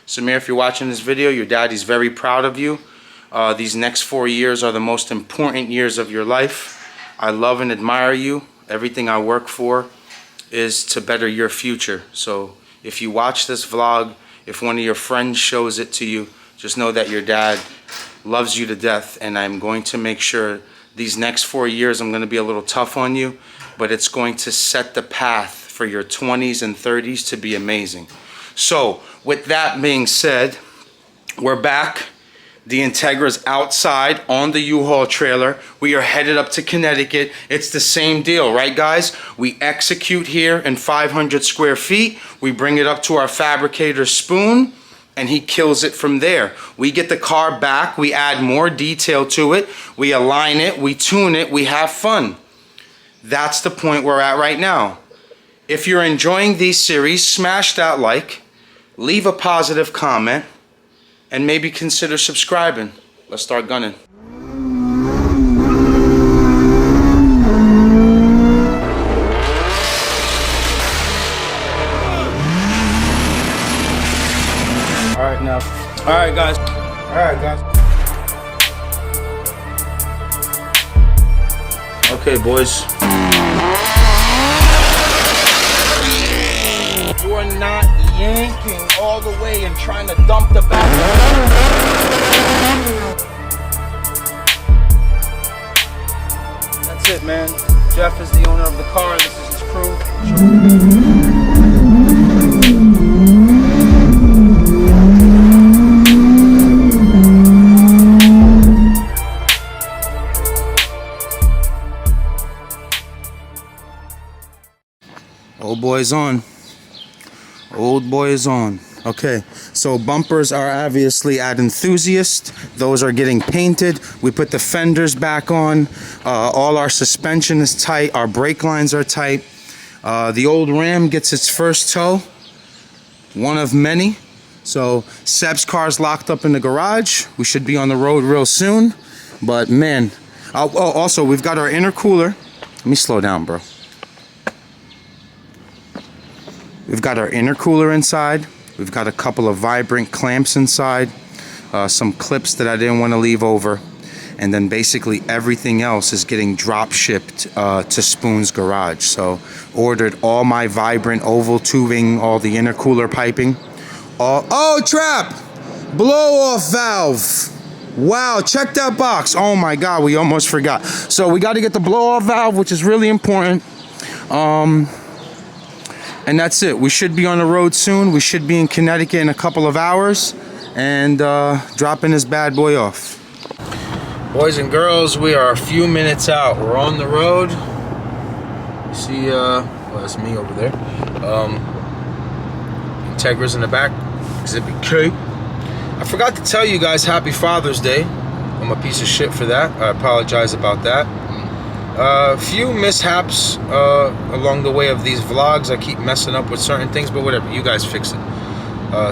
Samir, if you're watching this video, your daddy's very proud of you. These next 4 years are the most important years of your life. I love and admire you. Everything I work for is to better your future. So if you watch this vlog, if one of your friends shows it to you, just know that your dad loves you to death, and I'm going to make sure these next 4 years I'm going to be a little tough on you, but it's going to set the path for your 20s and 30s to be amazing. So with that being said, we're back. The Integra's outside on the U-Haul trailer. We are headed up to Connecticut. It's the same deal, right guys? We execute here in 500 square feet. We bring it up to our fabricator Spoon, and he kills it from there. We get the car back, we add more detail to it, we align it, we tune it, we have fun. That's the point we're at right now. If you're enjoying these series, smash that like, leave a positive comment, and maybe consider subscribing. Let's start gunning. Alright now. Alright guys. Alright guys. Okay boys. You are not yanking all the way and trying to dump the back. That's it, man. Jeff is the owner of the car. This is his crew. Old boy's on. Old boy is on. Okay, so bumpers are obviously at Enthusiast. Those are getting painted. We put the fenders back on. All our suspension is tight. Our brake lines are tight. The old Ram gets its first tow. One of many. So Seb's car's locked up in the garage. We should be on the road real soon. But man, also we've got our intercooler. Let me slow down, bro. We've got our intercooler inside. We've got a couple of vibrant clamps inside. Some clips that I didn't want to leave over. And then basically everything else is getting drop shipped to Spoon's garage. So ordered all my vibrant oval tubing, all the intercooler piping. Oh, Trap! Blow off valve. Wow, check that box. Oh my God, we almost forgot. So we got to get the blow off valve, which is really important. And that's it. We should be on the road soon. We should be in Connecticut in a couple of hours and dropping this bad boy off. Boys and girls, we are a few minutes out. We're on the road. You see, well, that's me over there. Integra's in the back, Exhibit K. I forgot to tell you guys Happy Father's Day. I'm a piece of shit for that. I apologize about that. A few mishaps along the way of these vlogs. I keep messing up with certain things, but whatever, you guys fix it.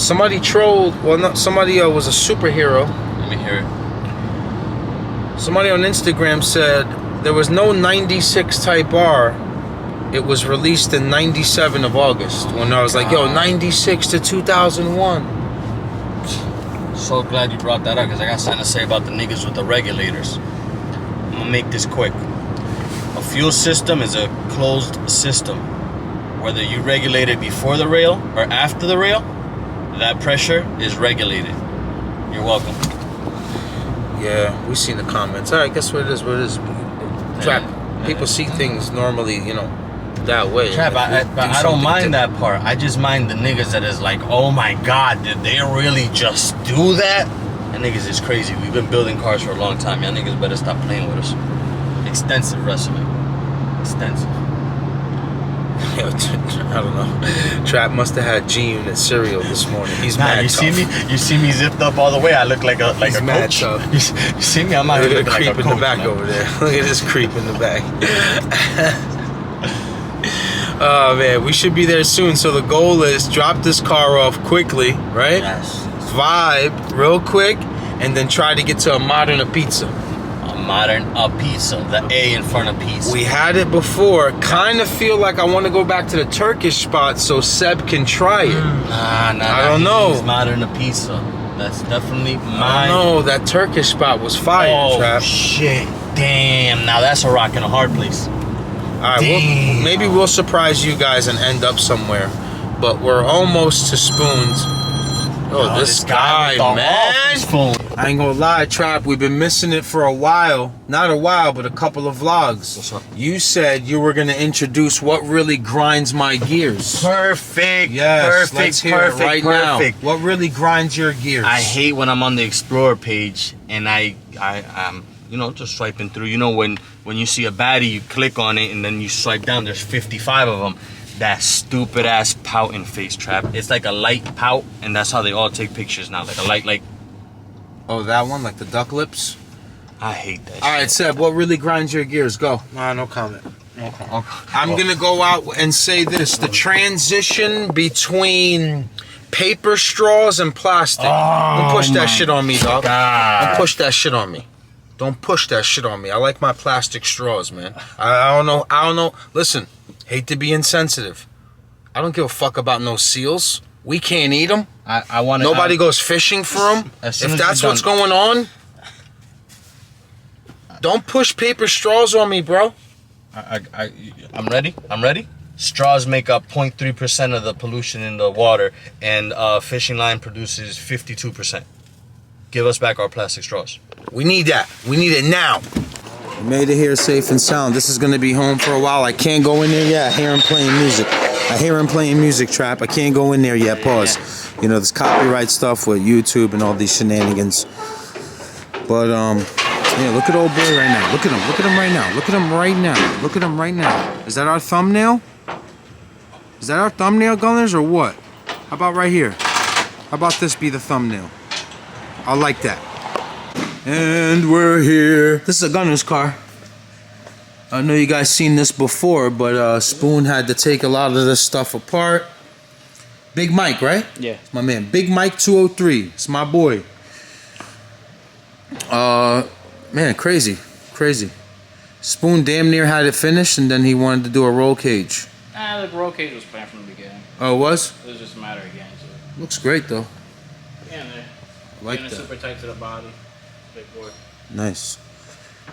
Somebody trolled, well, not somebody was a superhero. Let me hear it. Somebody on Instagram said there was no 96 Type R. It was released in 97 of August. When I was like, yo, 96 to 2001. So glad you brought that up, because I got something to say about the niggas with the regulators. I'm gonna make this quick. A fuel system is a closed system. Whether you regulate it before the rail or after the rail, that pressure is regulated. You're welcome. Yeah, we've seen the comments. All right, guess what it is? What it is? Trap. People see things normally, you know, that way. Trap, but I don't mind that part. I just mind the niggas that is like, oh my God, did they really just do that? And niggas is crazy. We've been building cars for a long time. Y'all niggas better stop playing with us. Extensive resume. Extensive. I don't know. Trap must have had G-Unit cereal this morning. He's mad. You see me? You see me zipped up all the way? I look like a He's a mad coach. tough. You see me? I'm out here looking like a creep in coach, the back man. over there. Look at this creep in the back. Oh man, we should be there soon. So the goal is drop this car off quickly, right? Yes. Vibe real quick, and then try to get to a Modern Pizza. Modern pizza. The A in front of pizza. We had it before. Kind of feel like I want to go back to the Turkish spot so Seb can try it. Nah. I don't know. He's modern pizza. That's definitely mine. No, that Turkish spot was fire, Oh Trap. shit! Damn. Now that's a rock and a hard place. All right, Damn. maybe we'll surprise you guys and end up somewhere. But we're almost to Spoons. Oh, this guy, with the man. office phone. I ain't gonna lie, Trap. We've been missing it for a while. Not a while, but a couple of vlogs. What's up? You said you were gonna introduce what really grinds my gears. Perfect. Yes, let's hear it right now. Perfect. What really grinds your gears? I hate when I'm on the Explorer page and I'm just swiping through. You know when you see a baddie, you click on it and then you swipe down. There's 55 of them. That stupid ass pouting face, Trap. It's like a light pout, and that's how they all take pictures now. Like a light, like. Oh, that one, like the duck lips. I hate that. All right, Seb. What really grinds your gears? Go. Nah, no comment. No comment. I'm gonna go out and say this: the transition between paper straws and plastic. Don't push that shit on me, dog. Don't push that shit on me. Don't push that shit on me. I like my plastic straws, man. I don't know. Listen, hate to be insensitive. I don't give a fuck about no seals. We can't eat them. I want Nobody goes fishing for them. If that's what's going on, don't push paper straws on me, bro. I'm ready. Straws make up 0.3% of the pollution in the water, and fishing line produces 52%. Give us back our plastic straws. We need that. We need it now. We made it here safe and sound. This is going to be home for a while. I can't go in there yet. I hear him playing music. Trap. I can't go in there yet. Pause. You know, there's copyright stuff with YouTube and all these shenanigans. But, yeah, look at old boy right now. Look at him right now. Is that our thumbnail? Is that our thumbnail, Gunners, or what? How about right here? How about this be the thumbnail? I like that. And we're here. This is a Gunner's car. I know you guys seen this before, but Spoon had to take a lot of this stuff apart. Big Mike, right? Yeah. My man. Big Mike 203. It's my boy. Man, crazy. Spoon damn near had it finished, and then he wanted to do a roll cage. The roll cage was planned from the beginning. Oh, it was? It was just a matter of getting to it. Looks great, though. Yeah, man. I like Getting it that. super tight to the body. Big board. Nice.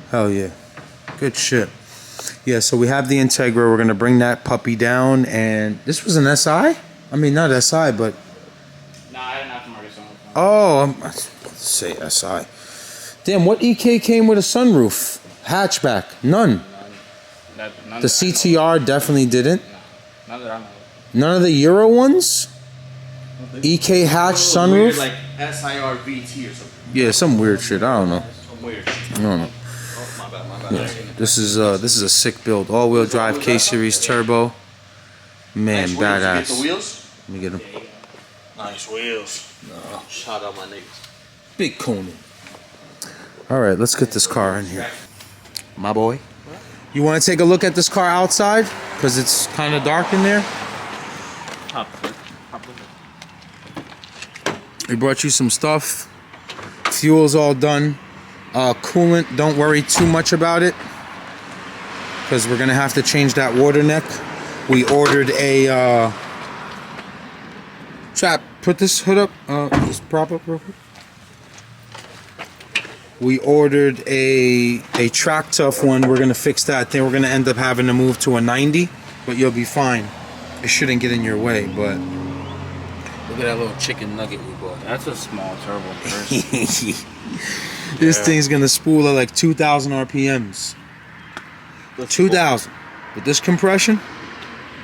Hell yeah. Good shit. Yeah, so we have the Integra. We're going to bring that puppy down. And this was an SI? I mean, not SI, but... Nah, I didn't have to market someone. Oh, I was about to say SI. Damn, what EK came with a sunroof? Hatchback? None. The CTR definitely didn't. None that I know of. None of the Euro ones? EK hatch sunroof? Like SIR VT or something. Yeah, some weird shit. I don't know. Some weird. I don't know. Oh, my bad. Yeah. This is a sick build. All-wheel drive K-Series turbo. Man, badass. Get the wheels? Let me get them. Nice wheels. No. Shout out my niggas. Big Conan. All right, let's get this car in here. My boy. You want to take a look at this car outside? Because it's kind of dark in there. We brought you some stuff. Fuel's all done. Coolant, don't worry too much about it, because we're going to have to change that water neck. We ordered a... Trap, put this hood up. Just prop up real quick. We ordered a track tough one. We're going to fix that. Then we're going to end up having to move to a 90, but you'll be fine. It shouldn't get in your way, but look at that little chicken nugget we bought. That's a small turbo first. This thing's going to spool at like 2,000 RPMs. 2,000. With this compression?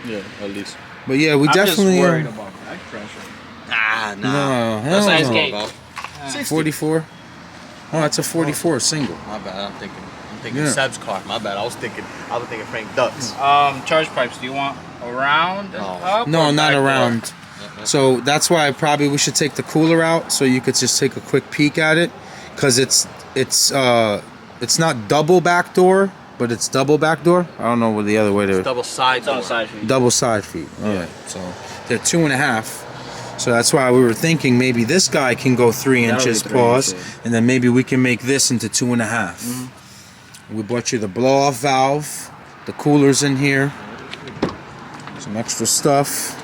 Yeah, at least. But yeah, we I'm definitely... just worried about back pressure. No, hell That's no. Escape. 44? Oh, that's a 44 single. My bad. I'm thinking Yeah. Seb's car. My bad. I was thinking Frank Ducks. Charge pipes. Do you want around and up? No, or not back door? around. So that's why we should take the cooler out, so you could just take a quick peek at it, because it's not double back door, but it's double back door. I don't know what the other way to... Double side. It's on the side feet. Double side feet. All right. So they're 2.5. So that's why we were thinking maybe this guy can go 3 That'll inches, be 3 pause, inches. and then maybe we can make this into 2.5. We bought you the blow-off valve, the cooler's in here, some extra stuff.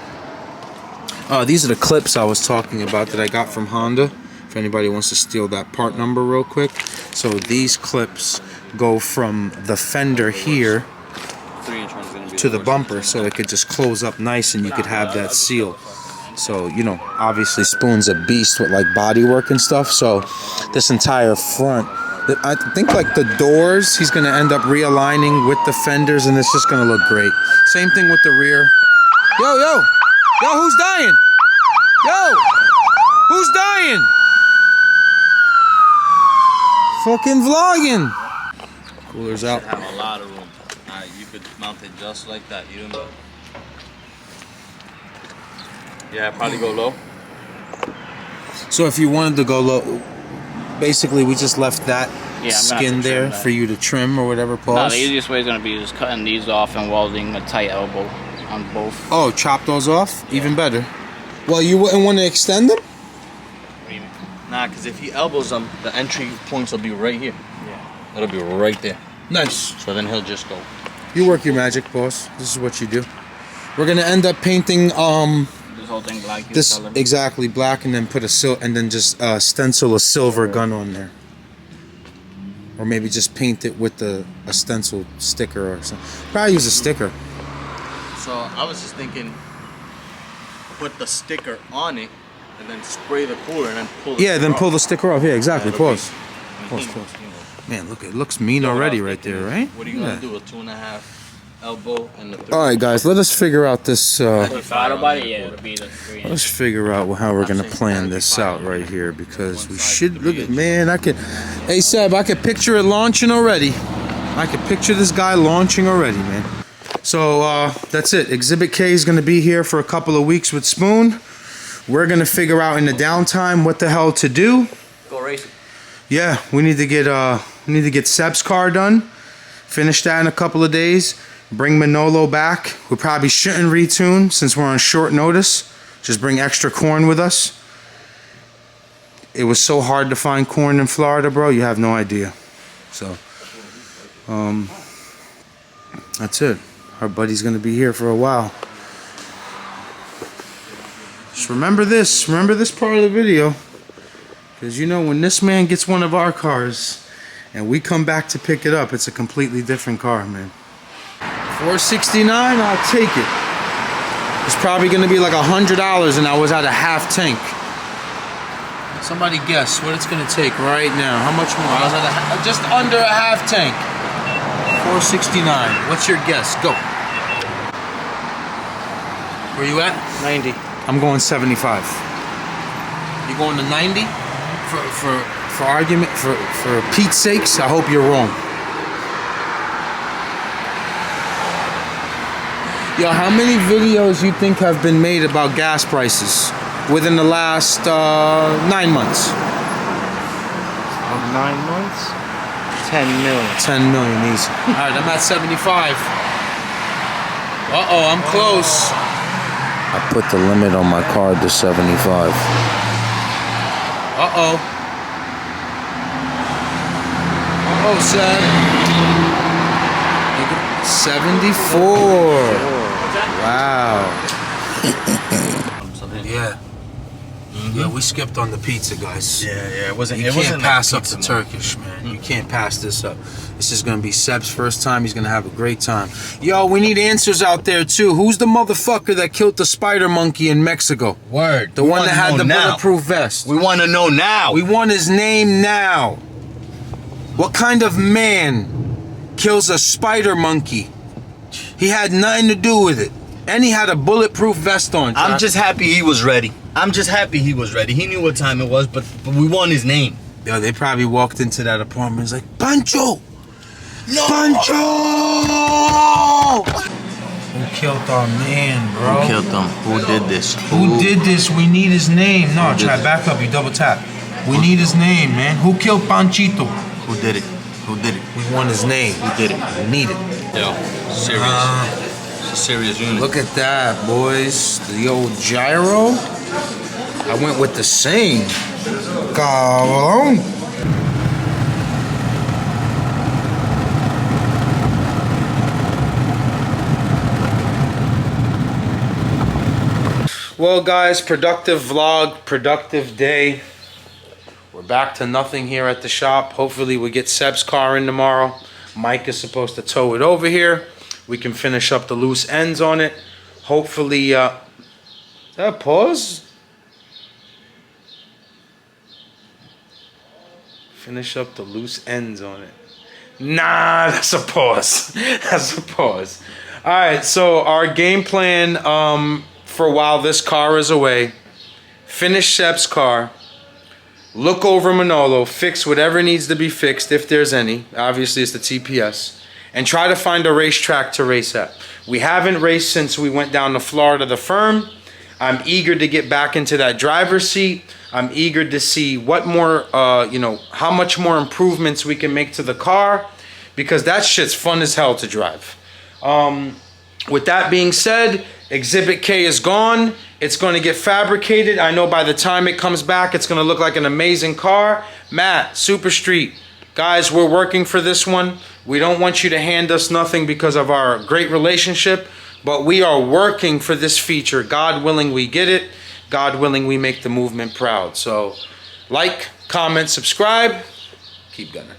These are the clips I was talking about that I got from Honda. If anybody wants to steal that part number real quick. So these clips go from the fender here to the bumper, so it could just close up nice and you could have that seal. So, you know, obviously Spoon's a beast with like body work and stuff. So this entire front, I think like the doors, he's gonna end up realigning with the fenders and it's just gonna look great. Same thing with the rear. Yo, who's dying? Yo, who's dying? Fucking vlogging. Cooler's out. Have a lot of room. You could mount it just like that. You don't know. Yeah, probably go low. So if you wanted to go low, basically we just left that skin there for you to trim or whatever. No, Pause. the easiest way is going to be just cutting these off and welding a tight elbow on both. Oh, chop those off? Yeah. Even better. Well, you wouldn't want to extend them? Nah, because if he elbows them, the entry points will be right here. Yeah. It'll be right there. Nice. So then he'll just go. You work your magic, boss. This is what you do. We're gonna end up painting This whole thing black. this color. Exactly black, and then put and then just stencil a silver gun on there, or maybe just paint it with a stencil sticker or something. Probably use a sticker. So I was just thinking, put the sticker on it, and then spray the cooler, and then pull. Pull the sticker off. Yeah, exactly. Yeah, Pause. Pause. Man, look, it looks mean already right there, right? What are you gonna do? A 2.5 elbow and the 3. All right, guys, let us figure out this. If I thought about it, yeah, it would be the 3 inch. Let's figure out how we're gonna plan this out right here, because we should look at, man. Hey Seb, I could picture it launching already. I could picture this guy launching already, man. So that's it. Exhibit K is gonna be here for a couple of weeks with Spoon. We're gonna figure out in the downtime what the hell to do. Go racing. Yeah, we need to get Seb's car done. Finish that in a couple of days. Bring Manolo back. We probably shouldn't retune since we're on short notice. Just bring extra corn with us. It was so hard to find corn in Florida, bro. You have no idea. So, that's it. Our buddy's gonna be here for a while. Just remember this. Remember this part of the video. Because you know, when this man gets one of our cars and we come back to pick it up, it's a completely different car, man. $469, I'll take it. It's probably gonna be like $100 and I was at a half tank. Somebody guess what it's gonna take right now. How much more? I was at just under a half tank. $469. What's your guess? Go. Where you at? 90. I'm going 75. You going to 90? For argument, for Pete's sakes, I hope you're wrong. Yo, how many videos you think have been made about gas prices within the last 9 months? 9 months? 10 million. 10 million easy. All right, I'm at 75. Uh-oh, I'm close. I put the limit on my card to 75. Uh-oh. Uh-oh, Seb. 74. Wow. Yeah. Yeah, we skipped on the pizza, guys. Yeah, it wasn't. You can't pass up the Turkish, man. You can't pass this up. This is gonna be Seb's first time. He's gonna have a great time. Yo, we need answers out there too. Who's the motherfucker that killed the spider monkey in Mexico? Word. The one that had the bulletproof vest. We want to know now. We want his name now. What kind of man kills a spider monkey? He had nothing to do with it. And he had a bulletproof vest on. I'm just happy he was ready. He knew what time it was, but we want his name. Yo, they probably walked into that apartment. It's like, Pancho! No! Pancho! Who killed our man, bro? Who killed them? Who did this? Who did this? We need his name. No, try back up. You double tap. We need his name, man. Who killed Panchito? Who did it? Who did it? We want his name. Who did it? We need it. Yo, serious. It's a serious unit. Look at that, boys. The old gyro. I went with the same. Cabrón. Well, guys, productive vlog, productive day. We're back to nothing here at the shop. Hopefully we get Seb's car in tomorrow. Mike is supposed to tow it over here. We can finish up the loose ends on it. Hopefully, pause. Finish up the loose ends on it. Nah, that's a pause. That's a pause. All right, so our game plan for while this car is away, finish Seb's car, look over Manolo, fix whatever needs to be fixed, if there's any. Obviously, it's the TPS. And try to find a racetrack to race at. We haven't raced since we went down to Florida, the firm. I'm eager to get back into that driver's seat. I'm eager to see what more, how much more improvements we can make to the car, because that shit's fun as hell to drive. With that being said, Exhibit K is gone. It's going to get fabricated. I know by the time it comes back, it's going to look like an amazing car. Matt, Super Street, guys, we're working for this one. We don't want you to hand us nothing because of our great relationship, but we are working for this feature. God willing, we get it. God willing, we make the movement proud. So, like, comment, subscribe. Keep gunning.